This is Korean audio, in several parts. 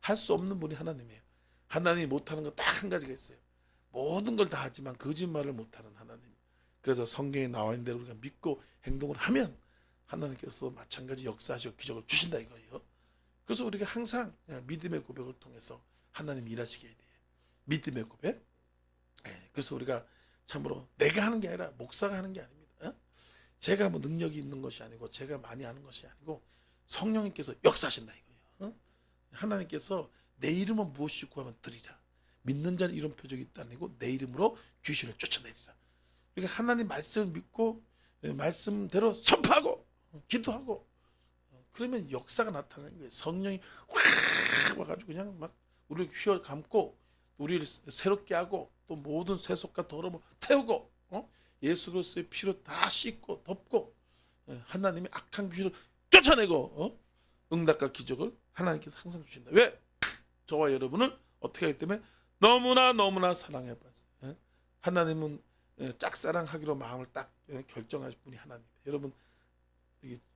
할 수 없는 분이 하나님이에요. 하나님이 못하는 거 딱 한 가지가 있어요. 모든 걸 다 하지만 거짓말을 못하는 하나님. 그래서 성경에 나와 있는 대로 우리가 믿고 행동을 하면 하나님께서 마찬가지 역사하시고 기적을 주신다 이거예요. 그래서 우리가 항상 믿음의 고백을 통해서 하나님 일하시게 해야 돼요. 믿음의 고백. 그래서 우리가 참으로 내가 하는 게 아니라 목사가 하는 게 아닙니다. 제가 뭐 능력이 있는 것이 아니고 제가 많이 하는 것이 아니고 성령님께서 역사하신다 이거예요. 하나님께서 내 이름은 무엇이 구하면 드리라. 믿는 자는 이런 표적이 있다니고 내 이름으로 귀신을 쫓아내리라. 그러니까 하나님 말씀을 믿고 말씀대로 선포하고 기도하고 그러면 역사가 나타나는 거예요. 성령이 확 와가지고 그냥 막 우리를 휘어 감고 우리를 새롭게 하고 또 모든 세속과 더러움을 태우고 예수 그리스도의 피로 다 씻고 덮고 하나님이 악한 귀신을 쫓아내고 응답과 기적을 하나님께서 항상 주신다. 왜? 저와 여러분을 어떻게 하기 때문에 너무나 사랑해 봤어요. 하나님은 짝사랑하기로 마음을 딱 결정하신 분이 하나님입니다. 여러분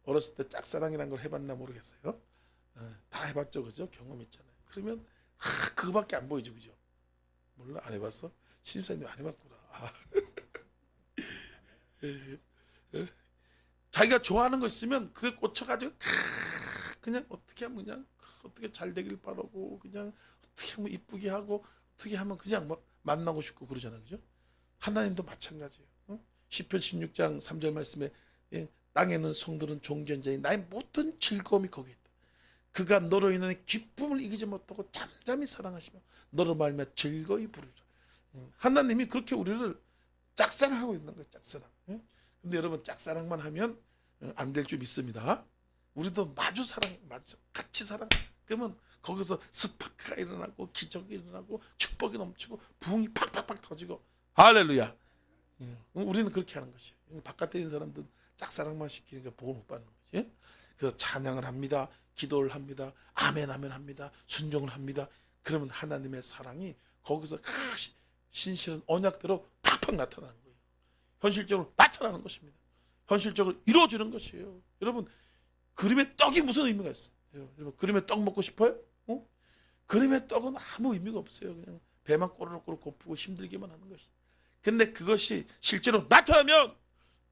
어렸을 때 짝사랑이라는 걸 해봤나 모르겠어요. 다 해봤죠, 그죠? 경험 있잖아요. 그러면 그거밖에 안 보이죠, 그죠? 몰라, 안 해봤어? 신입사님 안 해봤구나. 자기가 좋아하는 거 있으면 그게 꽂혀가지고 그냥 어떻게 하면 그냥 어떻게 잘 되길 바라고 그냥 어떻게 하면 이쁘게 하고 어떻게 하면 그냥 막 만나고 싶고 그러잖아요, 그죠? 하나님도 마찬가지예요. 시편 16장 3절 말씀에 땅에 있는 성들은 종견자니 나의 모든 즐거움이 거기에 있다. 그가 너로 인하여 기쁨을 이기지 못하고 잠잠히 사랑하시며 너로 말미암아 즐거이 부르라. 하나님이 그렇게 우리를 짝사랑하고 있는 거예요. 짝사랑. 근데 여러분 짝사랑만 하면 안 될 줄 믿습니다. 우리도 마주 사랑, 같이 사랑. 그러면 거기서 스파크가 일어나고 기적이 일어나고 축복이 넘치고 부흥이 팍팍팍 터지고 할렐루야. 우리는 그렇게 하는 것이에요. 바깥에 있는 사람들은 짝사랑만 시키니까 복을 못 받는 거지. 그래서 찬양을 합니다. 기도를 합니다. 아멘 아멘 합니다. 순종을 합니다. 그러면 하나님의 사랑이 거기서 신실한 언약대로 팍팍 나타나는 거예요. 현실적으로 나타나는 것입니다. 현실적으로 이루어지는 것이에요. 여러분 그림의 떡이 무슨 의미가 있어요? 여러분 그림의 떡 먹고 싶어요? 그림의 떡은 아무 의미가 없어요. 그냥 배만 꼬르륵꼬르륵 고프고 힘들기만 하는 것이. 근데 그것이 실제로 나타나면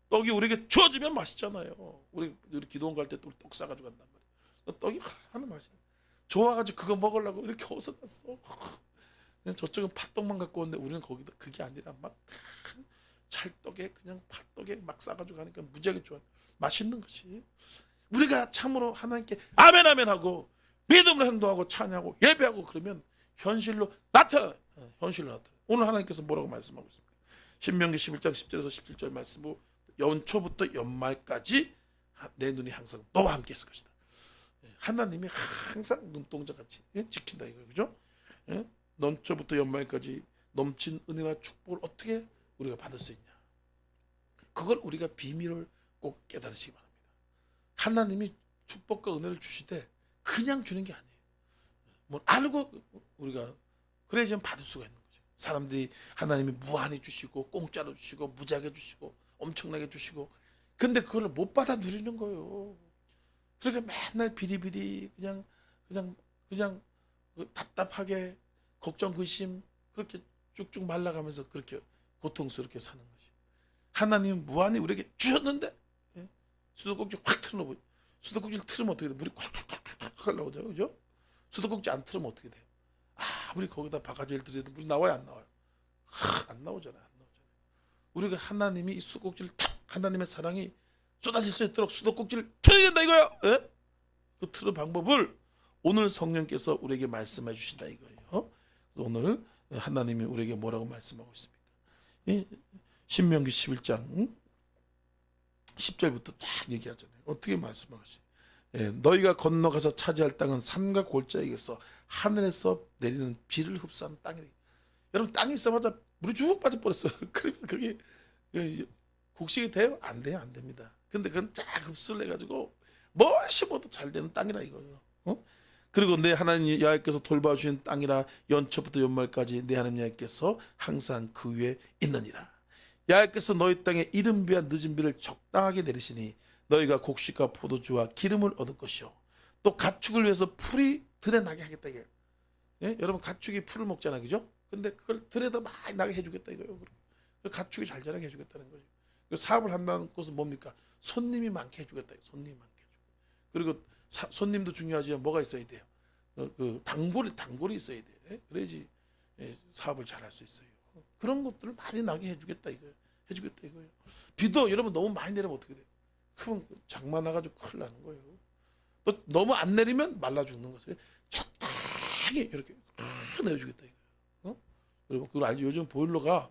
떡이 우리에게 주어지면 맛있잖아요. 우리 기도원 갈 때 또 떡 싸가지고 간단 말이에요. 떡이 하는 맛이야. 좋아가지고 그거 먹으려고 이렇게 어서갔어. 저쪽은 팥떡만 갖고 오는데 우리는 거기다 그게 아니라 막 찰떡에 그냥 팥떡에 막 싸가지고 가니까 무지하게 좋아. 맛있는 것이. 우리가 참으로 하나님께 아멘 아멘 하고 믿음으로 행동하고 찬양하고 예배하고 그러면 현실로 나타나. 현실로 나타나. 오늘 하나님께서 뭐라고 말씀하고 있습니까? 신명기 11장 10절에서 17절 말씀으로 연초부터 연말까지 내 눈이 항상 너와 함께 있을 것이다. 하나님이 항상 눈동자같이 지킨다 이거예요. 그죠? 연초부터 연말까지 넘친 은혜와 축복을 어떻게 우리가 받을 수 있냐. 그걸 우리가 비밀을 꼭 깨달으시기 바랍니다. 하나님이 축복과 은혜를 주시되 그냥 주는 게 아니에요. 뭘 알고 우리가 그래야지만 받을 수가 있는 거죠. 사람들이 하나님이 무한히 주시고 공짜로 주시고 무지하게 주시고 엄청나게 주시고 근데 그걸 못 받아 누리는 거예요. 그러니까 맨날 비리비리 그냥 답답하게 걱정 의심 그렇게 쭉쭉 말라가면서 그렇게 고통스럽게 사는 것이. 하나님은 무한히 우리에게 주셨는데 수도꼭지 확 틀어놓고 수도꼭지를 틀으면 어떻게 돼? 물이 콱콱콱콱 나오죠, 그죠? 수도꼭지 안 틀으면 어떻게 돼요? 우리 거기다 바가지를 들여도 물이 나와요, 안 나와요? 안 나오잖아요, 안 나오잖아요. 우리가 하나님이 이 수도꼭지를 탁 하나님의 사랑이 쏟아질 수 있도록 수도꼭지를 틀어야 된다 이거예요. 예? 그 틀은 방법을 오늘 성령께서 우리에게 말씀해 주신다 이거예요. 오늘 하나님이 우리에게 뭐라고 말씀하고 있습니까? 신명기 11장 10절부터 쫙 얘기하잖아요. 어떻게 말씀하시? 너희가 건너가서 차지할 땅은 산과 골짜기에서 하늘에서 내리는 비를 흡수하는 땅이다. 여러분 땅이 있자마자 물이 쭉 빠져버렸어요. 그러면 그게 곡식이 돼요? 안 돼요, 안 됩니다. 근데 그건 쫙 흡수를 해가지고 뭘 심어도 잘 되는 땅이라 이거예요. 그리고 내 하나님 여호와께서 돌봐주신 땅이라 연초부터 연말까지 내 하나님 여호와께서 항상 그 위에 있느니라. 여호와께서 너희 땅에 이른 비와 늦은 비를 적당하게 내리시니 너희가 곡식과 포도주와 기름을 얻을 것이요 또 가축을 위해서 풀이 들에 나게 하겠다 이게. 예? 여러분 가축이 풀을 먹잖아, 그죠? 근데 그걸 들에다 많이 나게 해주겠다 이거예요. 가축이 잘 자라게 해주겠다는 거죠. 사업을 한다는 것은 뭡니까? 손님이 많게 해주겠다. 손님이 많게 해주고. 그리고 손님도 중요하지만 뭐가 있어야 돼요? 그 단골이 있어야 돼. 예? 그래야지 사업을 잘할 수 있어요. 그런 것들을 많이 나게 해주겠다 이거예요. 해주겠다 이거예요. 비도 여러분 너무 많이 내리면 어떻게 돼요? 그럼 장마 나가지고 큰일 나는 거예요. 또 너무 안 내리면 말라 죽는 거예요. 적당히 이렇게 내려주겠다 이거예요. 여러분 그걸 알죠? 요즘 보일러가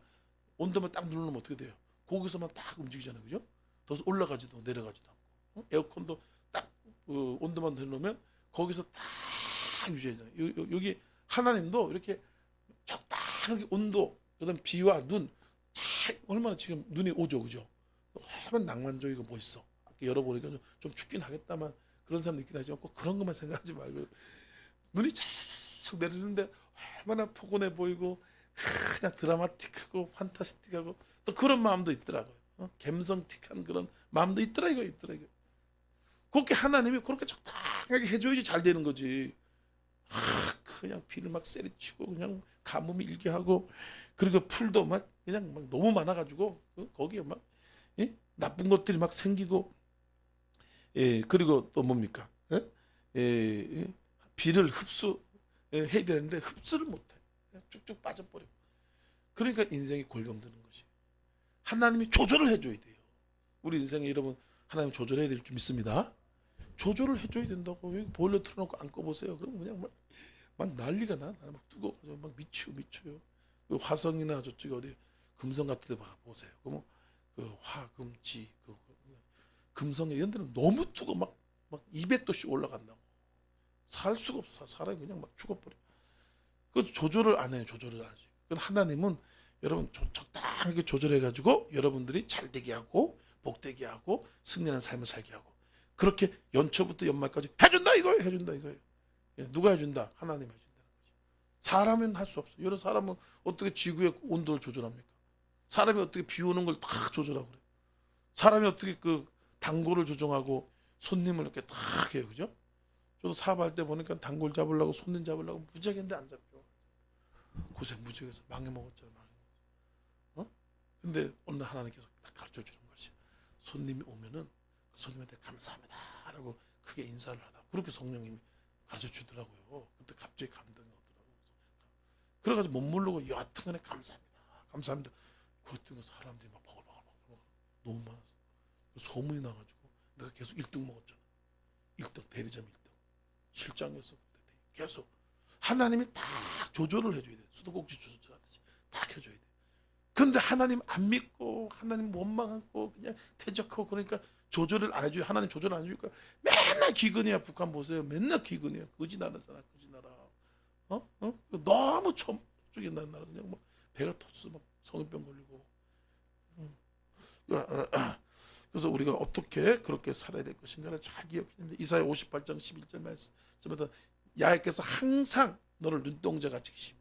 온도만 딱 누르면 어떻게 돼요? 거기서만 딱 움직이잖아요, 그죠? 더 올라가지도 내려가지도 않고. 에어컨도 딱 온도만 내려놓으면 거기서 딱 유지해져요. 여기 하나님도 이렇게 적당하게 온도, 그다음 비와 눈, 잘 얼마나 지금 눈이 오죠, 그죠? 얼마나 낭만적이고 멋있어. 아까 열어보니까 좀 춥긴 하겠다만 그런 사람도 있긴 하지만 꼭 그런 것만 생각하지 말고 눈이 쫙 내리는데 얼마나 포근해 보이고 그냥 드라마틱하고 판타스틱하고 또 그런 마음도 있더라고요. 감성틱한 그런 마음도 있더라 이거. 그렇게 하나님이 그렇게 적당하게 해줘야지 잘 되는 거지. 그냥 비를 막 세리치고 그냥 가뭄이 일게 하고 그리고 풀도 막 그냥 막 너무 많아가지고 거기에 막 나쁜 것들이 막 생기고 그리고 또 뭡니까? 비를 흡수해야 되는데 흡수를 못해. 쭉쭉 빠져버려. 그러니까 인생이 골병드는 것이. 하나님이 조절을 해줘야 돼요. 우리 인생에 여러분 하나님 조절해야 될 줄 믿습니다. 조절을 해줘야 된다고. 여기 보일러 틀어놓고 안 꺼보세요. 그럼 그냥 막 난리가 나. 막 뜨거워가지고 막 미쳐요. 그 화성이나 저쪽에 어디 금성 같은 데 보세요. 그러면 그 화금지 금성 이런 데는 너무 뜨거워 막 200도씩 올라간다고. 살 수가 없어. 사람이 그냥 막 죽어버려. 그 조절을 안 해요. 조절을 안 하지. 하나님은 여러분 적당하게 조절해가지고 여러분들이 잘되게 하고 복되게 하고 승리하는 삶을 살게 하고 그렇게 연초부터 연말까지 해준다 이거예요. 누가 해준다? 하나님 해준다는 거지. 사람은 할 수 없어. 여러 사람은 어떻게 지구의 온도를 조절합니까? 사람이 어떻게 비 오는 걸 다 조절하고 그래. 사람이 어떻게 그 단골을 조정하고 손님을 이렇게 딱 해요, 그죠? 저도 사업할 때 보니까 단골 잡으려고 손님 잡으려고 무지하게인데 안 잡혀. 고생 무지해서 망해먹었잖아. 근데 오늘 하나님께서 딱 가르쳐 주는 것이 손님이 오면은 그 손님한테 감사합니다라고 크게 인사를 하다. 그렇게 성령님이 가르쳐 주더라고요. 그때 갑자기 감동이 오더라고요. 그래가지고 못 모르고 여하튼간에 감사합니다. 그랬더니 사람들이 막 버글버글 너무 많았어. 소문이 나가지고 내가 계속 1등 먹었잖아. 1등 대리점 1등 실장이었어 그때 계속. 하나님이 딱 조절을 해줘야 돼. 수도꼭지 조절하듯이 딱 해줘야 돼. 근데 하나님 안 믿고 하나님 원망하고 그냥 대적하고 그러니까 조절을 안 해줘요. 하나님 조절 안 해주니까 맨날 기근이야. 북한 보세요. 맨날 기근이야. 거지 나라잖아. 거지 나라. 너무 저쪽에 나라 그냥 막 배가 터져서 막 성인병 걸리고. 그래서 우리가 어떻게 그렇게 살아야 될 것인가를 잘 기억해야 됩니다. 이사야 58장 11절 말씀부터 야훼께서 항상 너를 눈동자같이 계시며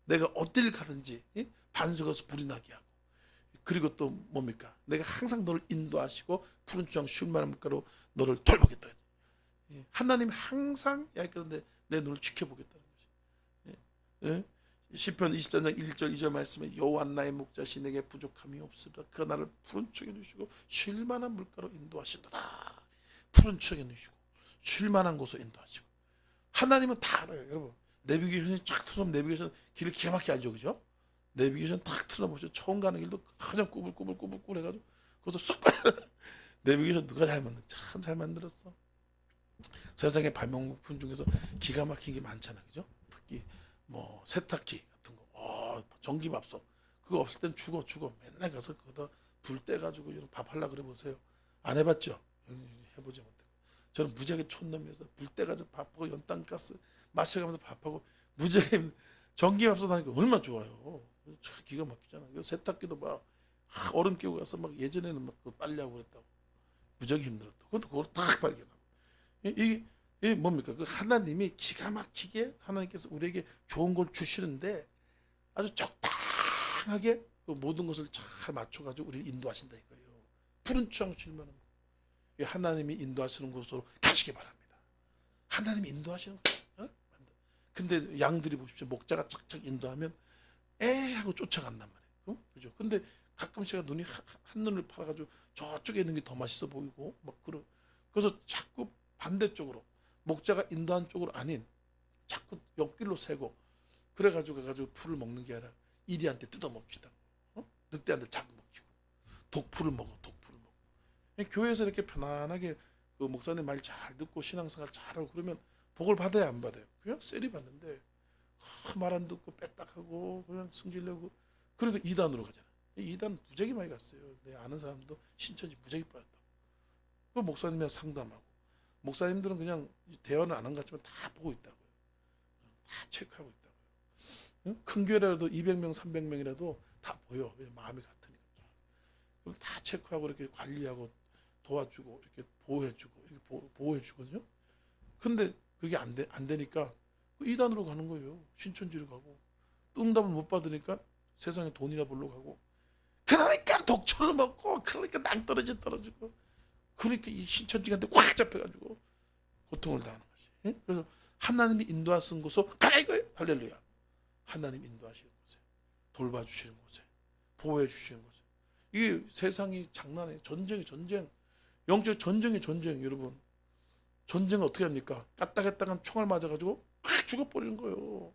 내가 어딜 가든지 반석에서 불이 나게 하고 그리고 또 뭡니까? 내가 항상 너를 인도하시고 푸른 추장 쉴 만한 물가로 너를 돌보겠다. 하나님이 항상 야훼께서 내 눈을 지켜보겠다는 것이. 시편 24장 1절 2절 말씀에 여호와 나의 목자시 내게 부족함이 없으리라. 그가 나를 푸른 추억에 누시고 쉴 만한 물가로 인도하신다. 푸른 추억에 누시고 쉴 만한 곳으로 인도하시고. 하나님은 다 알아요. 여러분 내비게이션이 쫙 틀어놓으면 내비게이션 길을 기가 막히게 알죠, 그죠? 내비게이션 딱 틀어보시죠. 처음 가는 길도 그냥 꾸불꾸불 해가지고 거기서 쑥 내비게이션 누가 잘 만든? 참 잘 만들었어. 세상의 발명품 중에서 기가 막힌 게 많잖아, 그죠? 특히 뭐 세탁기 같은 거, 전기밥솥 그거 없을 땐 죽어. 맨날 가서 거기다 불 떼가지고 밥 하려 그래 보세요. 안 해봤죠? 해보지 못해. 저는 무지하게 촌놈이어서 불 떼가지고 밥하고 연탄가스 마셔가면서 밥하고 무지하게 전기밥솥 하니까 얼마나 좋아요. 기가 막히잖아. 세탁기도 막 얼음 끼고 가서 막 예전에는 막 빨래하고 그랬다고 무지하게 힘들었다. 그걸 딱 발견하고 이게 뭡니까? 그 하나님이 기가 막히게 하나님께서 우리에게 좋은 걸 주시는데 아주 적당하게 그 모든 것을 잘 맞춰가지고 우리를 인도하신다 이거예요. 푸른 추앙 쉴만한 거. 하나님이 인도하시는 곳으로 가시기 바랍니다. 하나님이 인도하시는 거. 근데 양들이 보십시오. 목자가 착착 인도하면 에 하고 쫓아간단 말이에요. 그죠? 근데 가끔씩 눈이 한눈을 팔아가지고 저쪽에 있는 게 더 맛있어 보이고 막 그래서 자꾸 반대쪽으로 목자가 인도한 쪽으로 아닌 자꾸 옆길로 새고 그래가지고 풀을 먹는 게 아니라 이리한테 뜯어먹히다. 늑대한테 잡아먹히고 독풀을 먹어. 교회에서 이렇게 편안하게 그 목사님 말 잘 듣고 신앙생활 잘하고 그러면 복을 받아야 안 받아요? 그냥 쎄리 받는데 말 안 듣고 빼딱하고 그냥 승질내고 그러니까 이단으로 가잖아. 이단 무지하게 많이 갔어요. 내 아는 사람도 신천지 무지하게 빠졌다고. 그 목사님이랑 상담하고 목사님들은 그냥 대화는 안 한 것 같지만 다 보고 있다고요. 다 체크하고 있다고요. 큰 교회라도 200명 300명이라도 다 보여. 왜 마음이 같으니까. 그럼 다 체크하고 이렇게 관리하고 도와주고 이렇게 보호해주고 이렇게 보호해주거든요. 근데 그게 안 되니까 이단으로 가는 거예요. 신천지로 가고 또 응답을 못 받으니까 세상에 돈이나 벌러 가고 그러니까 독초를 먹고 그러니까 낭떠러지 떨어지고 그러니까 이 신천지한테 꽉 잡혀가지고 고통을 당하는 거지. 예? 그래서 하나님이 인도하신 곳으로 가라 이거예요. 할렐루야. 하나님 인도하시는 곳에 돌봐주시는 곳에 보호해주시는 곳에 이게 세상이 장난이에요. 전쟁 영적 전쟁 여러분. 전쟁은 어떻게 합니까? 까딱했다간 총알 맞아가지고 팍 죽어버리는 거예요.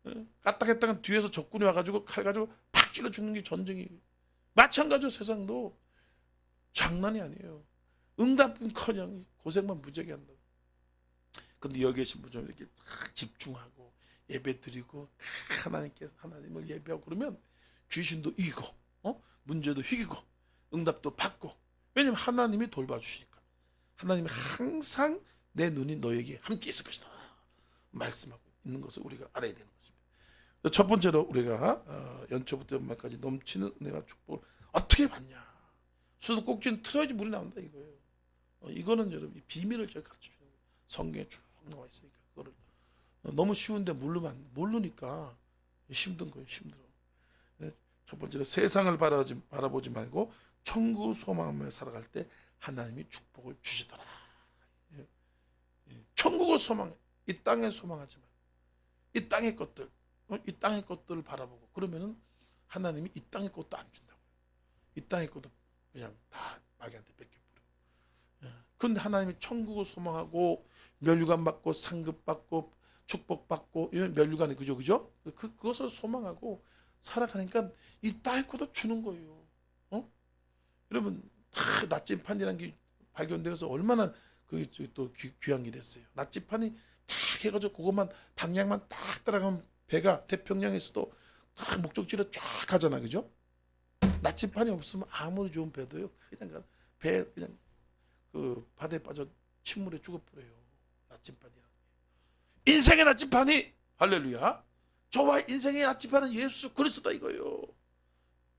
예? 까딱했다간 뒤에서 적군이 와가지고 칼 가지고 팍 찔러 죽는 게 전쟁이. 마찬가지로 세상도 장난이 아니에요. 응답은커녕 고생만 무지하게 한다고. 근데 여기 계신 분좀 이렇게 집중하고 예배 드리고 하나님을 예배하고 그러면 귀신도 이기고 문제도 이기고 응답도 받고 왜냐면 하나님이 돌봐주시니까. 하나님이 항상 내 눈이 너에게 함께 있을 것이다 말씀하고 있는 것을 우리가 알아야 되는 것입니다. 첫 번째로 우리가 연초부터 연말까지 넘치는 은혜와 축복을 어떻게 받냐. 수도꼭지는 틀어야지 물이 나온다 이거예요. 이거는 여러분 이 비밀을 제가 가르쳐주는 거예요. 성경에 쭉 나와 있으니까 그거를 너무 쉬운데 모르니까 힘든 거예요. 힘들어. 첫 번째로 세상을 바라보지 말고 천국 소망하며 살아갈 때 하나님이 축복을 주시더라. 천국을 소망해. 이 땅에 소망하지 말. 이 땅의 것들을 바라보고 그러면은 하나님이 이 땅의 것도 안 준다고요. 이 땅의 것도 그냥 다 마귀한테 뺏겨버려. 그런데 하나님이 천국을 소망하고 면류관 받고 상급 받고 축복 받고 면류관이 그죠? 그것을 소망하고 살아가니까 이 땅의 것도 주는 거예요. 여러분 다 나침판이라는 게 발견되어서 얼마나 또 귀한 게 됐어요. 나침판이 딱 해가지고 그것만 방향만 딱 따라가면 배가 태평양에서도 딱 목적지로 쫙 가잖아, 그죠? 나침판이 없으면 아무리 좋은 배도요 그냥 그 바다에 빠져 침물에 죽어버려요. 나침판이라는 게. 인생의 나침판이 할렐루야. 저와 인생의 나침판은 예수 그리스도다 이거예요.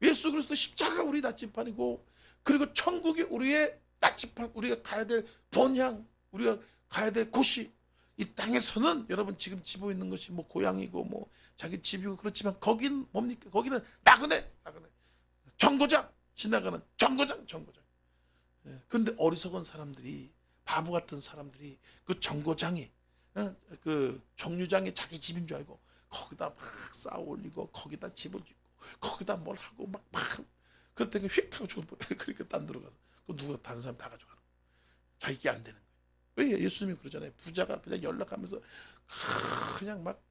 예수 그리스도 십자가 우리 나침판이고 그리고 천국이 우리의 나침판, 우리가 가야 될 본향, 우리가 가야 될 곳이 이 땅에서는 여러분 지금 지고 있는 것이 뭐 고향이고 뭐 자기 집이고 그렇지만 거긴 뭡니까? 거기는 나그네 정거장 지나가는 정거장. 근데 어리석은 사람들이 바보 같은 사람들이 그 정거장이 그 정류장이 자기 집인 줄 알고 거기다 막 쌓아 올리고 거기다 집을 짓고 거기다 뭘 하고 막 그랬더니 휙 하고 죽어버려. 그러니까 딴 데로 가서 누가 다른 사람 다 가져가는 거예요. 자기게 안 되는 거예요. 왜 예수님이 그러잖아요. 부자가 그냥 연락하면서 그냥 막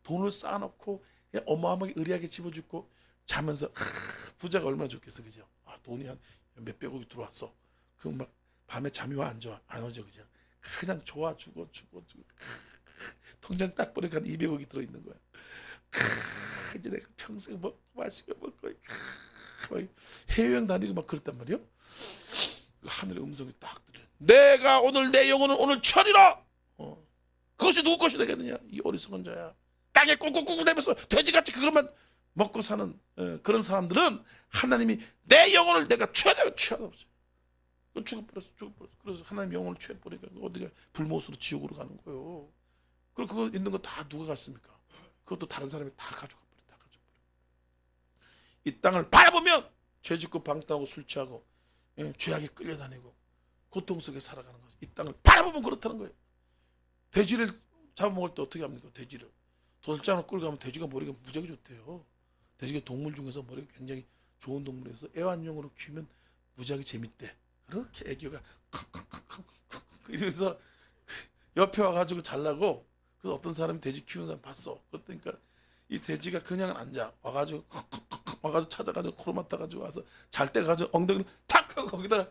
돈을 쌓아놓고 그냥 어마어마하게 의리하게 집어짓고 자면서 부자가 얼마나 좋겠어, 그죠? 돈이 한 몇백억이 들어왔어. 그럼 막 밤에 잠이 와 안 오죠, 그죠? 그냥 좋아 죽어. 통장 딱 보니까 한 200억이 들어있는 거야. 이제 내가 평생 먹고 마시고 해외여행 다니고 막 그랬단 말이요. 하늘의 음성이 딱 들려. 내가 오늘 내 영혼을 오늘 쳐리라. 그것이 누구 것이 되겠느냐? 이 어리석은 자야. 땅에 꾹꾹꾹 대면서 돼지같이 그것만 먹고 사는 그런 사람들은 하나님이 내 영혼을 내가 취하다 없어요. 죽어버렸어. 그래서 하나님 영혼을 취해버리니까 어디가 불못으로 지옥으로 가는 거예요. 그리고 그거 있는 거 다 누가 갔습니까? 그것도 다른 사람이 다 가져버려. 이 땅을 바라보면 죄짓고 방탕하고 술 취하고 죄악에 끌려다니고 고통 속에 살아가는 거지. 이 땅을 바라보면 그렇다는 거예요. 돼지를 잡아먹을 때 어떻게 합니까? 돼지를 도살장으로 끌고 가면 돼지가 머리가 무지하게 좋대요. 돼지가 동물 중에서 머리가 굉장히 좋은 동물에서 애완용으로 키우면 무지하게 재밌대. 그렇게 애교가 그래서 옆에 와가지고 잘라고. 그래서 어떤 사람이 돼지 키우는 사람 봤어. 그러니까 이 돼지가 그냥 앉아 와가지고 찾아가지고 코로 맡아가지고 와서 잘 때 가지고 엉덩이를 탁 하고 거기다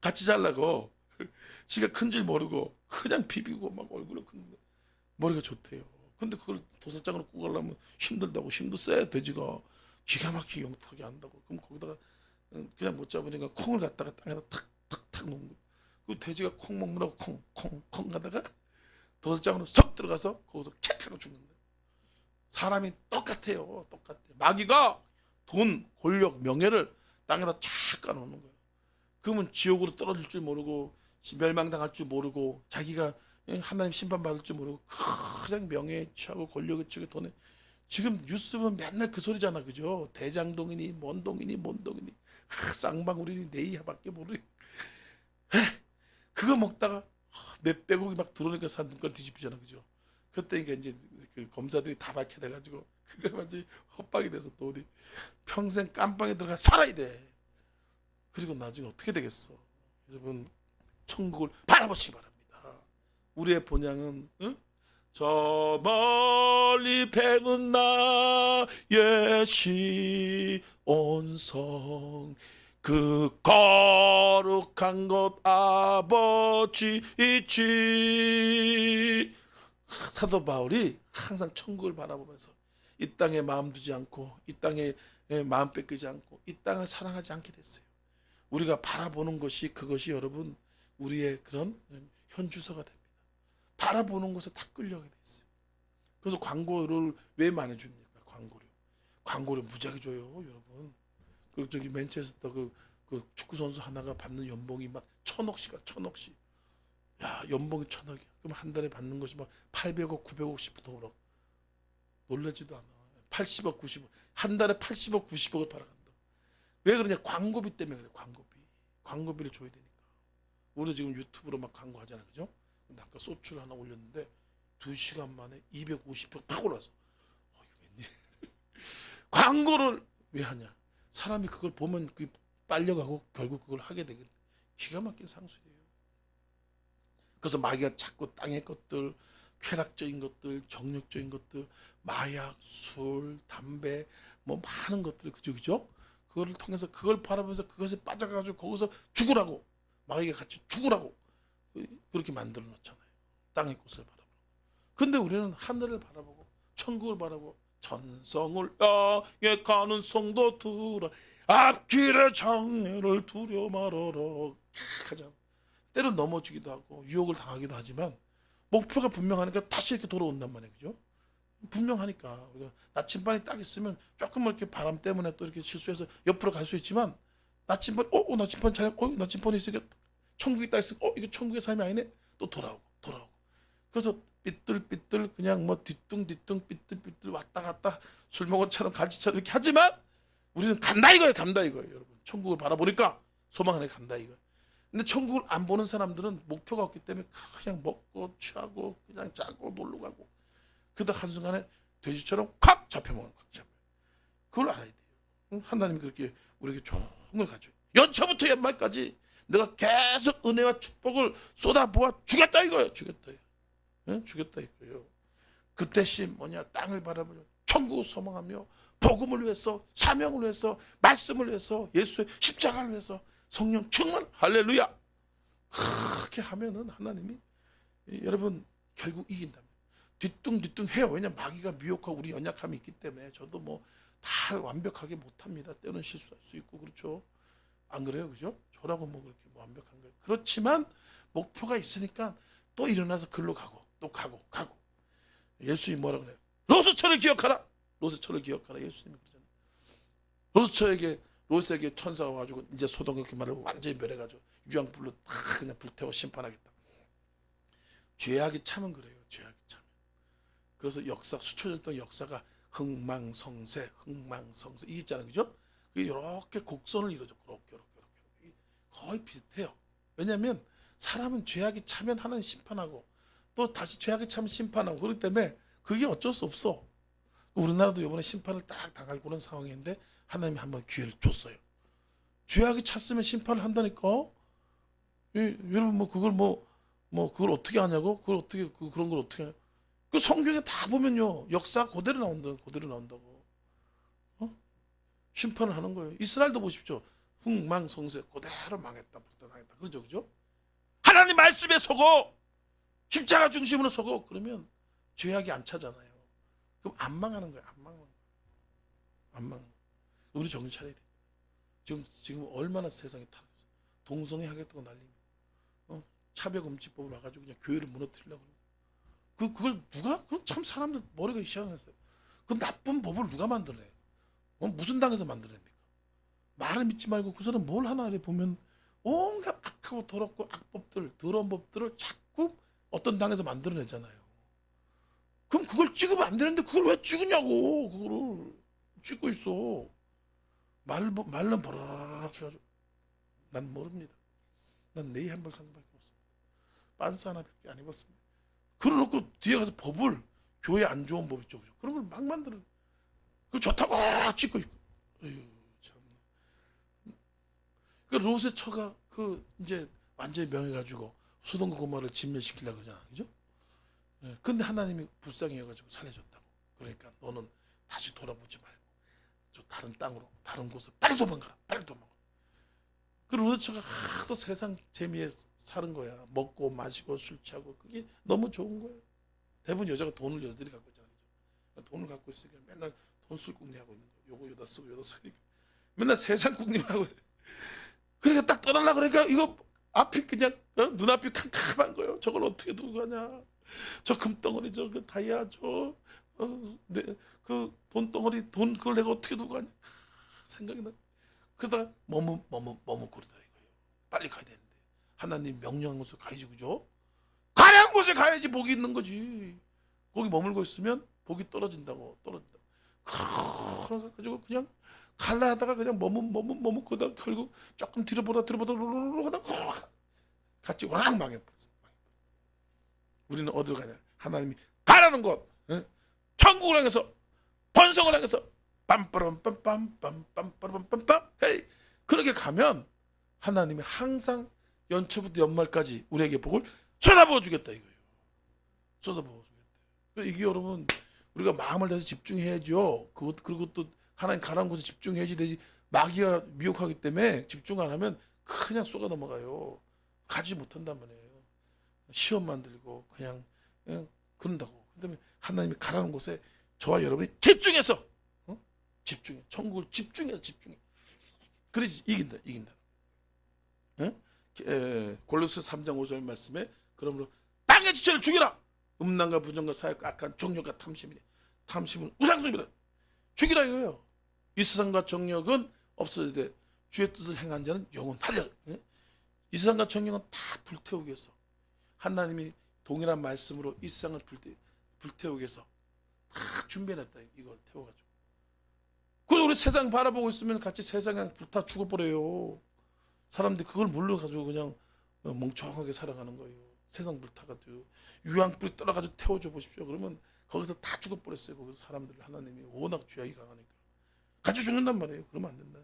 같이 잘라고. 지가 큰 줄 모르고 그냥 비비고 막 얼굴을 큰 머리가 좋대요. 근데 그걸 도살장으로 끌고 가려면 힘들다고. 힘도 세. 돼지가 기가 막히게 영특하게 한다고. 그럼 거기다가 그냥 못 잡으니까 콩을 갖다가 땅에다 탁탁탁 놓은 거예요. 그 돼지가 콩 먹느라고 콩콩콩 가다가 도살장으로 석 들어가서 거기서 캣 하고 죽는다. 사람이 똑같아요. 똑같아. 마귀가 돈, 권력, 명예를 땅에다 쫙 깔아놓는 거예요. 그러면 지옥으로 떨어질 줄 모르고 멸망당할 줄 모르고 자기가 하나님 심판받을 줄 모르고 그냥 명예에 취하고 권력에 취하고 돈에. 지금 뉴스 보면 맨날 그 소리잖아. 그죠? 대장동이니 뭔동이니 쌍방울이니 네이야밖에 모르니. 그거 먹다가 몇백억이 막 들어오니까 사람 눈깔 뒤집히잖아. 그죠? 그때니까 이제 그 검사들이 다 밝혀내가지고 그거 완전히 헛박이 돼서 또 우리 평생 깜빵에 들어가 살아야 돼. 그리고 나중에 어떻게 되겠어? 여러분 천국을 바라보시기 바랍니다. 우리의 본향은 저 멀리 백은 나의 시온성 그 거룩한 곳 아버지 있지. 사도 바울이 항상 천국을 바라보면서 이 땅에 마음 두지 않고 이 땅에 마음 뺏기지 않고 이 땅을 사랑하지 않게 됐어요. 우리가 바라보는 것이 그것이 여러분 우리의 그런 현주소가 됩니다. 바라보는 곳에 다 끌려가게 돼 있어요. 그래서 광고를 왜 많이 줍니까? 광고를 무지하게 줘요, 여러분. 그 저기 맨체스터 그 축구 선수 하나가 받는 연봉이 막 1,000억씩. 야, 연봉이 1,000억이야. 그럼 한 달에 받는 것이 막 800억, 900억씩 돌아. 놀라지도 않아. 80억, 90억. 한 달에 80억, 90억을 팔아간다. 왜 그러냐? 광고비 때문에 그래. 광고비를 줘야 되니까. 우리 지금 유튜브로 막 광고하잖아, 그죠? 근데 아까 소주를 하나 올렸는데 2시간 만에 250억 팍 올라서. 이게 웬일? 광고를 왜 하냐? 사람이 그걸 보면 그 빨려가고 결국 그걸 하게 되거든. 기가 막힌 상술이에요. 그래서 마귀가 자꾸 땅의 것들, 쾌락적인 것들, 정력적인 것들, 마약, 술, 담배, 뭐 많은 것들 그죠? 그거를 통해서 그걸 바라보면서 그것에 빠져가지고 거기서 죽으라고 마귀가 같이 죽으라고 그렇게 만들어 놓잖아요. 땅의 꽃을 바라보고. 근데 우리는 하늘을 바라보고 천국을 바라보고 천성을 향해 가는 성도들아 앞길의 장애를 두려 말아라 하잖아. 때론 넘어지기도 하고 유혹을 당하기도 하지만 목표가 분명하니까 다시 이렇게 돌아온단 말이에요. 그죠? 분명하니까 우리가 나침반이 딱 있으면 조금 이렇게 바람 때문에 또 이렇게 실수해서 옆으로 갈 수 있지만 나침반 나침반이 있으니까 천국이 딱 있으니까 이게 천국의 삶이 아니네. 또 돌아오고 그래서 삐뚤삐뚤 그냥 뭐 뒤뚱뒤뚱 삐뚤삐뚤 왔다 갔다 술 먹은 처럼 갈치처럼 이렇게 하지만 우리는 간다 이거예요. 여러분 천국을 바라보니까 소망 안에 간다 이거예요. 근데 천국을 안 보는 사람들은 목표가 없기 때문에 그냥 먹고 취하고 그냥 자고 놀러 가고 그러다 한순간에 돼지처럼 콱 잡혀먹는 콱 잡혀. 그걸 알아야 돼요. 하나님이 그렇게 우리에게 좋은 걸 가져요. 연초부터 연말까지 내가 계속 은혜와 축복을 쏟아부어 주겠다 이거예요. 주겠다 이거예요. 그 대신 뭐냐? 땅을 바라보며 천국을 소망하며 복음을 위해서 사명을 위해서 말씀을 위해서 예수의 십자가를 위해서 성령 충만 할렐루야. 그렇게 하면은 하나님이 여러분 결국 이긴답니다. 뒤뚱뒤뚱 해요. 왜냐 마귀가 미혹하고 우리 연약함이 있기 때문에 저도 뭐 다 완벽하게 못합니다. 때로는 실수할 수 있고 그렇죠. 안 그래요, 그죠? 저라고 뭐 그렇게 뭐 완벽한 거예요. 그렇지만 목표가 있으니까 또 일어나서 글로 가고 또 가고. 예수님이 뭐라 그래요? 롯의 기억하라. 예수님이 그러잖아요. 롯에게 천사가 와가지고 이제 소돔과 고모라를 완전히 멸해가지고 유황불로 다 그냥 불태워 심판하겠다. 죄악이 참은 그래요. 죄악이 참. 그래서 수천 년 동안 역사가 흥망성쇠 이게 있잖아요, 그죠? 이렇게 곡선을 이루죠. 그렇게 거의 비슷해요. 왜냐하면 사람은 죄악이 차면 하나님 심판하고 또 다시 죄악에 참 심판하고 그렇기 때문에 그게 어쩔 수 없어. 우리나라도 이번에 심판을 딱 당할 그런 상황인데 하나님이 한번 기회를 줬어요. 죄악이 찼으면 심판을 한다니까. 여러분 뭐 그걸 그걸 어떻게 하냐고? 그걸 어떻게 그런 걸 어떻게 하냐? 그 성경에 다 보면요 역사 그대로 나온다고. 심판을 하는 거예요. 이스라엘도 보십시오. 흥망성쇠 그대로 망했다, 불타당했다. 그러죠, 그죠? 하나님 말씀에 서고 십자가 중심으로 서고 그러면 죄악이 안 차잖아요. 그럼 안 망하는 거예요. 안 망. 우리 정신 차려야 돼. 지금 얼마나 세상이 타락했어. 동성애 하겠다고 난리. 차별금지법을 와가지고 그냥 교회를 무너뜨리려고. 그걸 누가? 참 사람들 머리가 이상했어요. 그 나쁜 법을 누가 만들어내? 무슨 당에서 만들어냅니까? 말을 믿지 말고 그 사람 뭘 하나 보면 온갖 악하고 더럽고 악법들, 더러운 법들을 자꾸 어떤 당에서 만들어내잖아요. 그럼 그걸 찍으면 안 되는데 그걸 왜 찍으냐고. 그거를 찍고 있어. 말은 버럭 해가지고. 난 모릅니다. 난 네이 한 벌 상밖에 없습니다. 빤스 하나밖에 안 입었습니다. 그러놓고 뒤에 가서 법을 교회 안 좋은 법 있죠. 그런 걸 막 만들어. 그 좋다고 찍고 있고. 에휴, 참. 그 롯의 처가 이제 완전히 명해가지고 소돔과 고모라를 진멸시키려고 그러잖아, 그죠? 근데 하나님이 불쌍해가지고 살려줬다고. 그러니까 너는 다시 돌아보지 말고 저 다른 땅으로, 다른 곳으로 빨리 도망가라. 그 롯의 처가 하도 세상 재미에 사는 거야. 먹고 마시고 술 취하고 그게 너무 좋은 거야. 대부분 여자가 돈을 여자들이 갖고 있잖아요. 돈을 갖고 있으니까 맨날 돈 쓸 궁리하고 있는 거야. 요거 여다 쓰고 여다 쓰니까 맨날 세상 궁리하고. 그러니까 딱 떠나려고 그러니까 이거 앞이 그냥 눈앞이 캄캄한 거예요. 저걸 어떻게 두고 가냐. 저 금덩어리 그 다이아 그 돈덩어리 그걸 내가 어떻게 두고 가냐 생각이 나. 그러다가 머뭇거리더라 이거예요. 빨리 가야 되는데 하나님 명령한 곳에 가야지, 그죠? 가라는 곳에 가야지 복이 있는 거지. 거기 머물고 있으면 복이 떨어진다고. 그래가지고 그냥 갈라 하다가 그냥 머뭇거리다가 결국 조금 뒤로 보다 하다가 같이 워낙 망해버렸어. 우리는 어디로 가냐? 하나님이 가라는 곳, 천국을 향해서, 번성을 향해서 빰빠람빰빰빰빰빰빰빰 헤이 그렇게 가면 하나님이 항상 연초부터 연말까지 우리에게 복을 쏟아부어 주겠다 이거예요. 쏟아부어 주겠다. 이게 여러분 우리가 마음을 다해서 집중해야죠. 그리고 또 하나님 가라는 곳에 집중해야지 되지. 마귀가 미혹하기 때문에 집중 안 하면 그냥 쏘가 넘어가요. 가지 못한단 말이에요. 시험만 들고 그냥 그런다고. 그다음에 하나님이 가라는 곳에 저와 여러분이 집중해서 집중해. 천국을 집중해. 그래야지 이긴다. 골로새 3장 5절 말씀에 그러므로 땅의 지체를 죽이라. 음란과 부정과 사역과 악한 정욕과 탐심은 우상숭배라. 죽이라 이거예요. 이 세상과 정욕은 없어져야 돼. 주의 뜻을 행한 자는 영원하리라. 이 세상과 정욕은 다 불태우기 위해서 하나님이 동일한 말씀으로 이 세상을 불태우기 위해서 다 준비해놨다. 이걸 태워가지고. 그래서 우리 세상 바라보고 있으면 같이 세상이랑 불타 죽어버려요. 사람들이 그걸 몰라가지고 그냥 멍청하게 살아가는 거예요. 세상 불타가지고 유황불이 떨어가지고 태워줘 보십시오. 그러면 거기서 다 죽어버렸어요. 거기서 사람들 하나님이 워낙 죄악이 강하니까 같이 죽는단 말이에요. 그러면 안 된다.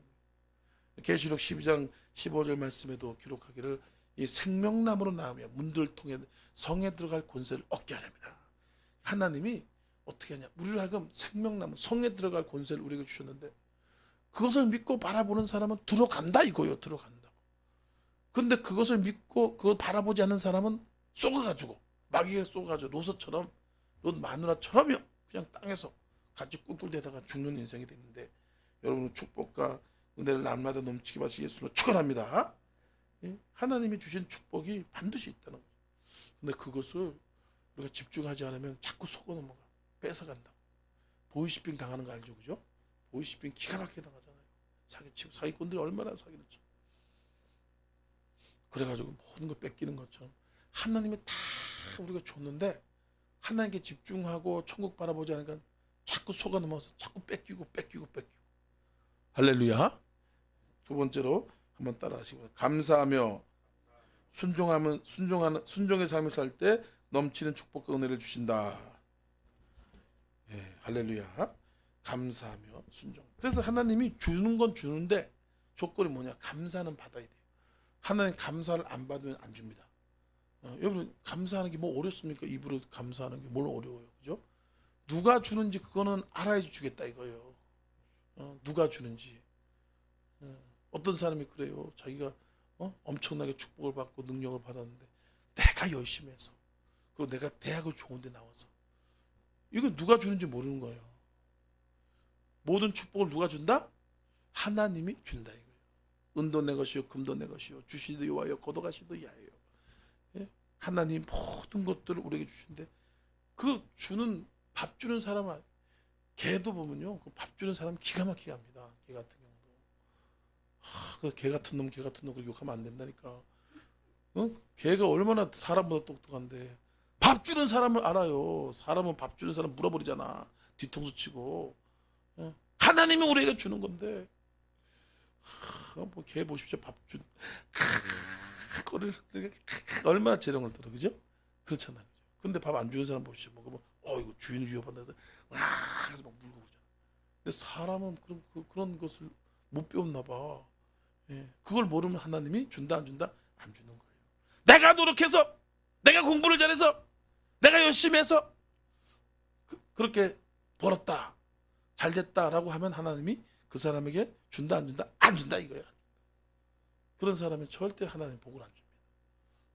계시록 12장 15절 말씀에도 기록하기를 이 생명나무로 나오며 문들 통해 성에 들어갈 권세를 얻게 하렵니다. 하나님이 어떻게 하냐? 우리를 하여금 생명나무 성에 들어갈 권세를 우리에게 주셨는데 그것을 믿고 바라보는 사람은 들어간다 이거예요. 들어간다고. 근데 그것을 믿고 그걸 바라보지 않는 사람은 쏘가가지고 마귀가 쏘가가지고 롯 마누라처럼요. 그냥 땅에서 같이 꿀꿀대다가 죽는 인생이 되는데 여러분은 축복과 은혜를 날마다 넘치게 받으시 예수로 축원합니다. 하나님이 주신 축복이 반드시 있다는 거예요. 근데 그것을 우리가 집중하지 않으면 자꾸 속아 넘어가. 뺏어간다. 보이시핑 당하는 거 알죠, 그죠? 보이시핑 기가 막히게 당하잖아요. 사기치고 사기꾼들이 얼마나 사기를 쳐. 그래가지고 모든 거 뺏기는 것처럼 하나님이 다 우리가 줬는데 하나님께 집중하고 천국 바라보지 않으니까 자꾸 속아 넘어가서 자꾸 뺏기고. 할렐루야. 두 번째로 한번 따라하시고 감사하며 순종의 삶을 살 때 넘치는 축복과 은혜를 주신다. 예, 할렐루야. 감사하며 순종. 그래서 하나님이 주는 건 주는데 조건이 뭐냐? 감사는 받아야 돼요. 하나님 감사를 안 받으면 안 줍니다. 여러분 감사하는 게 뭐 어렵습니까? 입으로 감사하는 게 뭘 어려워요, 그죠? 누가 주는지 그거는 알아야지 주겠다 이거예요. 누가 주는지. 어떤 사람이 그래요. 자기가 엄청나게 축복을 받고 능력을 받았는데 내가 열심히 해서 그리고 내가 대학을 좋은데 나와서 이거 누가 주는지 모르는 거예요. 모든 축복을 누가 준다? 하나님이 준다 이거예요. 은도 내 것이요 금도 내 것이요 주시도 여호와여 거둬가시도 야예요. 예? 하나님 모든 것들을 우리에게 주신데 그 주는 밥 주는 사람은 개도 보면요 그 밥 주는 사람 기가 막히게 합니다. 개 같은 경우도 그 개 같은 놈 그렇게 욕하면 안 된다니까. 개가 얼마나 사람보다 똑똑한데 밥 주는 사람을 알아요. 사람은 밥 주는 사람 물어버리잖아. 뒤통수 치고. 하나님이 우리에게 주는 건데 뭐 개 보십시오. 밥 준 그거를 얼마나 재롱을 들어 그죠? 그렇잖아요. 근데 밥 안 주는 사람 보십시오. 뭐 이거 주인이 위협한다 해서 해서 막 물고 그러잖아. 근데 사람은 그런 것을 못 배웠나 봐. 예. 그걸 모르면 하나님이 준다 안 준다? 안 주는 거예요. 내가 노력해서 내가 공부를 잘해서 내가 열심히 해서 그렇게 벌었다 잘 됐다라고 하면 하나님이 그 사람에게 준다 안 준다? 안 준다 이거야. 그런 사람은 절대 하나님 복을 안 줍니다.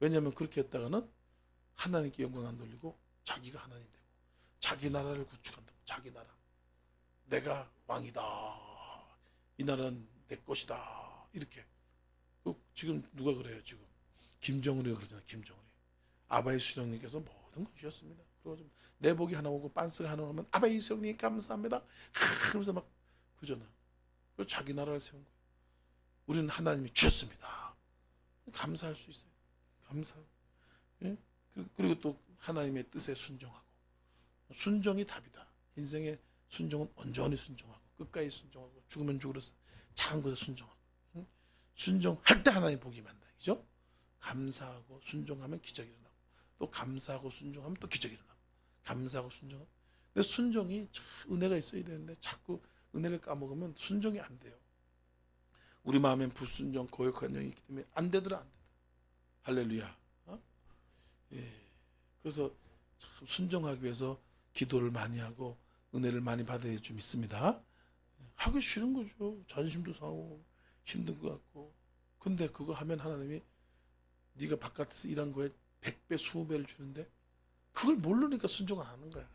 왜냐하면 그렇게 했다가는 하나님께 영광 안 돌리고 자기가 하나님 되고 자기 나라를 구축한다고. 자기 나라 내가 왕이다 이 나라는 내 것이다 이렇게. 지금 누가 그래요? 지금 김정은이가 그러잖아요. 김정은이 아바이 수령님께서 모든 걸 주셨습니다. 그리고 내복이 하나 오고 빤스가 하나 오면 아바이 수령님 감사합니다 그러면서 막 그러잖아. 그리고 자기 나라를 세운 거예요. 우리는 하나님이 주셨습니다. 감사할 수 있어요. 감사. 예? 그리고 또 하나님의 뜻에 순종하고. 순종이 답이다. 인생의 순종은 온전히 순종하고 끝까지 순종하고 죽으면 죽으로서 작은 것에 순종하고. 순종할 때 하나님 복이 많다. 그죠? 감사하고 순종하면 기적이 일어나고 또 감사하고 순종하면 또 기적이 일어나고 감사하고 순종하면. 근데 순종이 참 은혜가 있어야 되는데 자꾸 은혜를 까먹으면 순종이 안 돼요. 우리 마음엔 불순종 거역한 영이 있기 때문에 안 되더라 안 되더라. 할렐루야. 예. 그래서 참 순종하기 위해서 기도를 많이 하고 은혜를 많이 받아야 좀 있습니다. 하기 싫은 거죠. 자존심도 상하고 힘든 것 같고. 근데 그거 하면 하나님이 네가 바깥에서 일한 거에 100배 20배를 주는데 그걸 모르니까 순종을 안 하는 거야.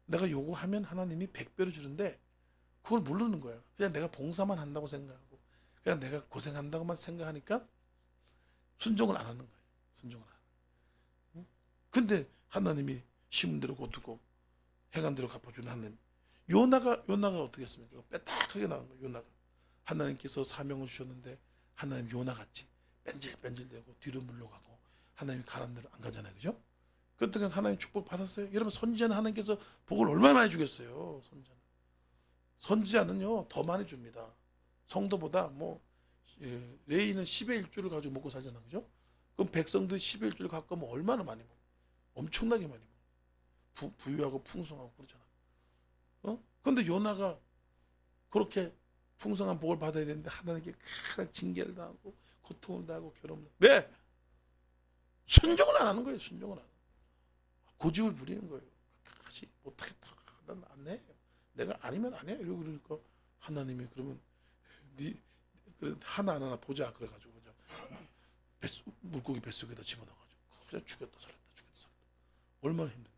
내가 요구하면 하나님이 100배를 주는데 그걸 모르는 거야. 그냥 내가 봉사만 한다고 생각하고 그냥 내가 고생한다고만 생각하니까 순종을 안 하는 거예요. 순종을 안 하는. 근데 하나님이 심은 대로 거두고 행한 대로 갚아주는 하나님. 요나가 어떻게 했습니까? 빼딱하게 나온 거예요. 요나가 하나님께서 사명을 주셨는데 하나님 요나같이 뺀질뺀질대고 뒤로 물러가고 하나님이 가란 대로 안 가잖아요. 그죠? 그때 하나님 축복 받았어요. 여러분 선지자는 하나님께서 복을 얼마나 많이 주겠어요. 선지자는요 더 많이 줍니다. 성도보다 레이는 10의 1주를 가지고 먹고 살잖아. 그죠? 그럼 백성들이 10의 1주를 갖고 오면 얼마나 많이 먹어? 엄청나게 많이 먹어. 부유하고 풍성하고 그러잖아. 근데 요나가 그렇게 풍성한 복을 받아야 되는데 하나님께 가장 징계를 당하고 고통을 당하고 괴로움을 왜? 순종을 안 하는 거예요. 순종을 안 하는 거예요. 고집을 부리는 거예요. 끝까지 못하겠다. 난 안 해. 내가 아니면 안 해. 이러고 그러니까 하나님이 그러면 그래 하나 보자 그래가지고 그냥 물고기 뱃속에다 집어넣어가지고 그냥 죽였다 살았다. 얼마나 힘든데.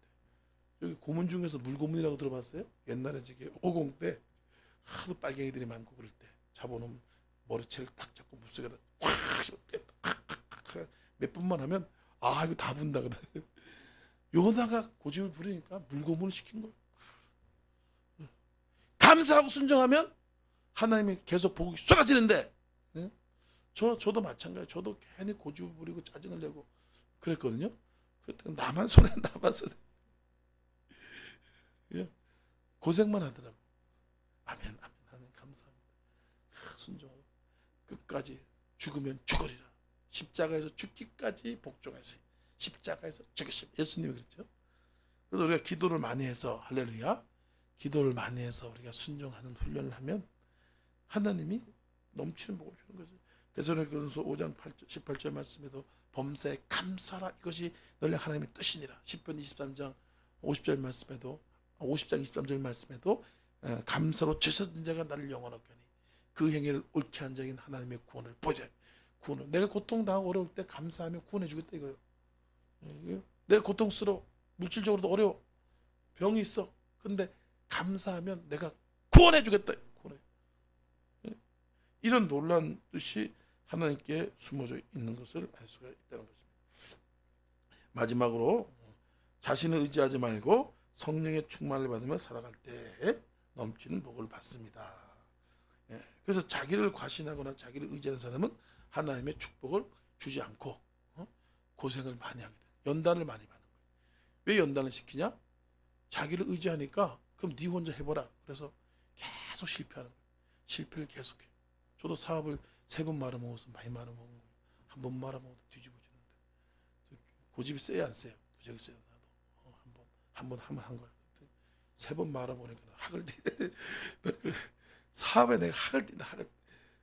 여기 고문 중에서 물고문이라고 들어봤어요? 옛날에 저기 오공 때 하도 빨갱이들이 많고 그럴 때 잡아놓으면 머리채를 딱 잡고 물속에다 몇 번만 하면 이거 다 분다 그래. 요나가 고집을 부리니까 물고문을 시킨 거예요. 감사하고 순종하면 하나님이 계속 복이 쏟아지는데 저도 마찬가지예요. 저도 괜히 고집을 부리고 짜증을 내고 그랬거든요. 그때 나만 손해. 고생만 하더라고. 아멘. 하나님 감사합니다. 순종 끝까지 죽으면 죽으리라. 십자가에서 죽기까지 복종했어요. 십자가에서 죽으심. 예수님이 그랬죠. 그래서 우리가 기도를 많이 해서 할렐루야. 기도를 많이 해서 우리가 순종하는 훈련을 하면 하나님이 넘치는 복을 주는 거죠. 데살로니가전서 5장 18절 말씀에도 범사에 감사라 이것이 너희 하나님의 뜻이니라. 10편 23장 50절 말씀에도 50장 23절 말씀에도 감사로 죄짓은 자가 나를 영원하게 하니 그 행위를 옳게 한 자인 하나님의 구원을 보자. 구원을 내가 고통당하고 어려울 때 감사하며 구원해 주겠다 이거예요. 내가 고통스러워 물질적으로도 어려워 병이 있어 근데 감사하면 내가 구원해 주겠다. 이런 놀라운 뜻이 하나님께 숨어져 있는 것을 알 수가 있다는 것입니다. 마지막으로 자신을 의지하지 말고 성령의 충만을 받으며 살아갈 때 넘치는 복을 받습니다. 그래서 자기를 과신하거나 자기를 의지하는 사람은 하나님의 축복을 주지 않고 고생을 많이 하게 돼요. 연단을 많이 받는 거예요. 왜 연단을 시키냐? 자기를 의지하니까 그럼 네 혼자 해보라. 그래서 계속 실패하는 거예요. 실패를 계속해. 저도 사업을 3번 말아먹어서 많이 말아먹은 거예요. 한 번 말아먹어도 뒤집어지는데 고집이 세야 안 세요? 무지하게 세요. 나도 한 번 하면 한 거야. 3번 말아보니까 학을 띠 사업에 내가 학을 띈다.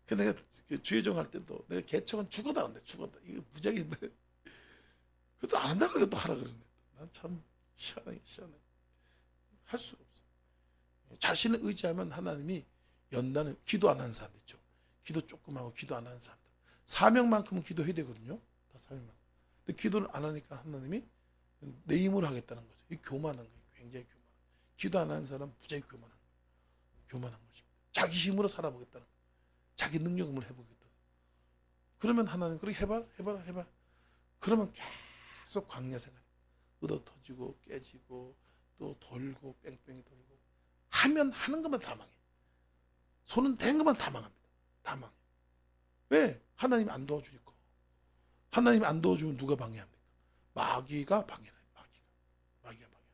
그 내가 주의종 할 때도 내가 개척은 죽어도 안 돼. 죽었다. 이거 무지하게 힘들어. 그것도 안 한다 그러니까 또 하라 그러네. 난 참 희한해. 할 수가 없어. 자신을 의지하면 하나님이 연단을 기도 안 하는 사람들 있죠. 기도 조금 하고 기도 안 하는 사람들. 사명만큼은 기도해야 되거든요. 다 사명만. 근데 기도를 안 하니까 하나님이 내 힘으로 하겠다는 거죠. 이 교만한 거예요. 굉장히 교만. 기도 안 하는 사람 무지하게 교만한 것입니다. 자기 힘으로 살아보겠다는 거예요. 자기 능력을 해보겠다. 그러면 하나님 그렇게 해봐. 그러면 계속 광야 생활. 얻어 터지고 깨지고 또 돌고 뺑뺑이 돌고 하면 하는 것만 다 망해. 손은 댄 것만 다 망합니다. 다 망해. 왜? 하나님이 안 도와주니까. 하나님이 안 도와주면 누가 방해합니까? 마귀가 방해해요. 마귀가 방해.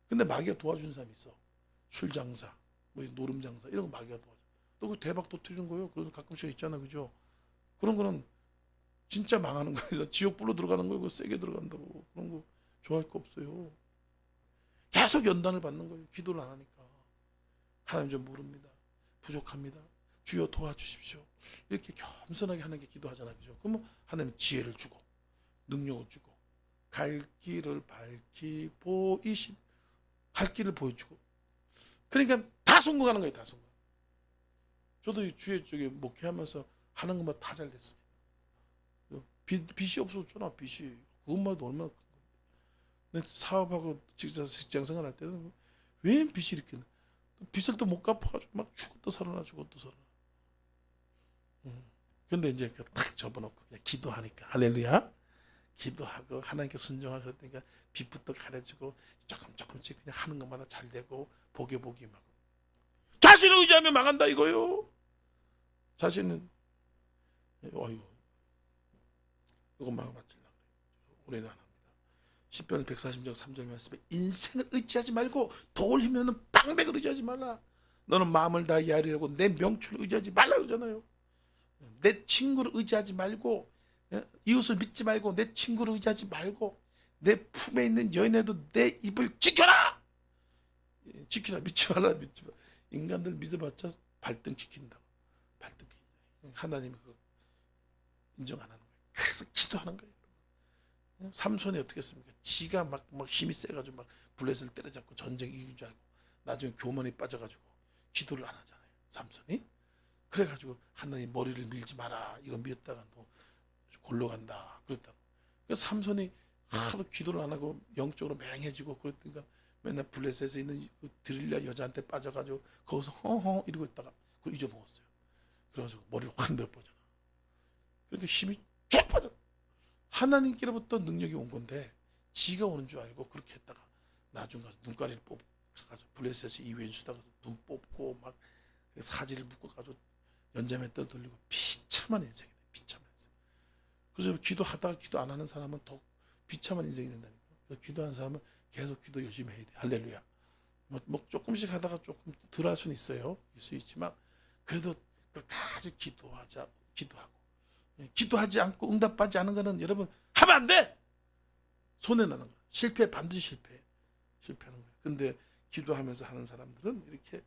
근데 마귀가 도와주는 사람이 있어. 술 장사, 뭐 노름 장사 이런 거 마귀가 도와줘. 또 그 대박 터뜨리는 거예요. 그런 가끔씩 있잖아, 그죠? 그런 거는 진짜 망하는 거예요. 지옥불로 들어가는 거예요. 세게 들어간다고. 그런 거 좋아할 거 없어요. 계속 연단을 받는 거예요. 기도를 안 하니까. 하나님 좀 모릅니다. 부족합니다. 주여 도와주십시오. 이렇게 겸손하게 하나님께 기도하잖아요. 그죠? 그러면 하나님 지혜를 주고 능력을 주고 갈 길을 밝히 보이십 갈 길을 보여주고 그러니까 다 성공하는 거예요. 다 성공. 저도 주의 쪽에 목회하면서 하는 것만 다 잘 됐습니다. 빚이 없었잖아. 빚이 그것만도 얼마나 큰 건데. 근데 사업하고 직장 생활할 때는 왜 빚이 이렇게 빚을 또 못 갚아가지고 막 죽어도 살아나. 근데 이제 딱 접어놓고 그냥 기도하니까 할렐루야. 기도하고 하나님께 순종하고 그랬더니까 빚부터 가려주고 조금씩 그냥 하는 것마다 잘 되고 복이 막 자신을 의지하면 망한다 이거요. 자신은 어이구 이거 망가뜨리려고 그래. 올해는 안 합니다. 10편 140장 3절 말씀에 인생을 의지하지 말고 돌 힘없는 방백을 의지하지 말라. 너는 마음을 다해 하리라고 내 명철을 의지하지 말라 그러잖아요. 내 친구를 의지하지 말고 이웃을 믿지 말고 내 친구를 의지하지 말고 내 품에 있는 여인에도 내 입을 지켜라. 믿지 마라. 인간들 믿어봤자 발등 지킨다고. 발등. 하나님이 그거 인정 안 하는 거예요. 그래서 기도하는 거예요. 삼손이 어떻게 했습니까? 지가 막 힘이 세가지고 막 블레셋을 때려잡고 전쟁 이긴 줄 알고 나중에 교만에 빠져가지고 기도를 안 하잖아요. 삼손이. 그래가지고 하나님 머리를 밀지 마라. 이거 밀었다가 너 골로 간다. 그랬다고. 그래서 삼손이 하도 기도를 안 하고 영적으로 맹해지고 그랬더니까 맨날 블레셋에 있는 그 드릴랴 여자한테 빠져가지고 거기서 허허 이러고 있다가 그걸 잊어먹었어요. 그래가지고 머리를 확 밀어버잖아. 그러니까 힘이 쭉 빠져. 하나님께로부터 능력이 온 건데 지가 오는 줄 알고 그렇게 했다가 나중 가서 눈가리를 뽑아가지고 블레셋이 이왼수다가 눈 뽑고 막 사지를 묶어가지고 연자매 떠돌리고 비참한 인생이 돼. 비참한 인생. 그래서 기도하다가 기도 안 하는 사람은 더 비참한 인생이 된다니까. 그래서 기도하는 사람은 계속 기도 열심히 해야 돼. 할렐루야. 뭐 조금씩 하다가 조금 덜 할 수는 있어요. 있을 수 있지만 그래도 끝까지 기도하고 기도하지 않고 응답받지 않은 거는 여러분 하면 안 돼. 손해나는 거예요. 실패 반드시 실패하는 거예요. 근데 기도하면서 하는 사람들은 이렇게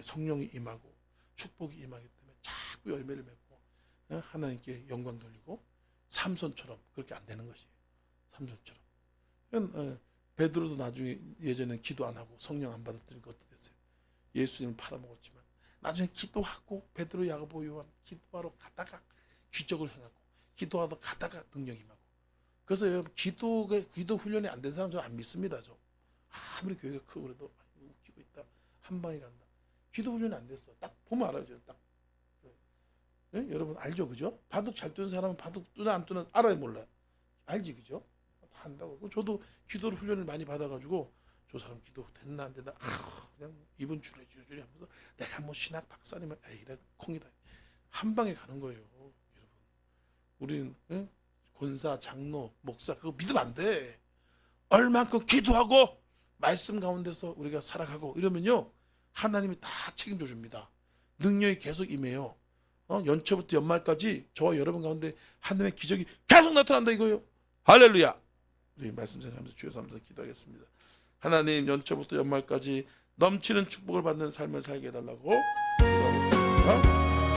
성령이 임하고 축복이 임하기 때문에 자꾸 열매를 맺고 하나님께 영광 돌리고 삼손처럼 그렇게 안 되는 것이에요. 삼손처럼. 베드로도 나중에 예전에 기도 안 하고 성령 안 받았더니 어떻게 됐어요? 예수님을 팔아먹었지만 나중에 기도하고 베드로, 야고보, 요한 기도하러 가다가 기적을 행하고 기도하다 가다가 능력이 임하고. 그래서 여러분 기도 훈련이 안 된 사람 저는 안 믿습니다. 저 아무리 교회가 크고 그래도 웃기고 있다 한 방에 간다. 기도 훈련이 안 됐어. 딱 보면 알아요. 딱. 여러분 알죠, 그죠? 바둑 잘 두는 사람은 바둑 두나 안 두나 알아요, 몰라요? 알지, 그죠? 다 한다고. 저도 기도를 훈련을 많이 받아가지고 저 사람 기도 됐나 안 됐나 그냥 입은 주저주저 하면서 내가 뭐 신학 박사님은 에이라 콩이다 한 방에 가는 거예요, 여러분. 우리는 권사, 장로, 목사 그거 믿으면 안 돼. 얼만큼 기도하고 말씀 가운데서 우리가 살아가고 이러면요 하나님이 다 책임져 줍니다. 능력이 계속 임해요. 연초부터 연말까지 저와 여러분 가운데 하나님의 기적이 계속 나타난다 이거예요. 할렐루야. 우리 말씀 생각하면서 주여 삼아서 기도하겠습니다. 하나님 연초부터 연말까지 넘치는 축복을 받는 삶을 살게 해달라고 기도하겠습니다.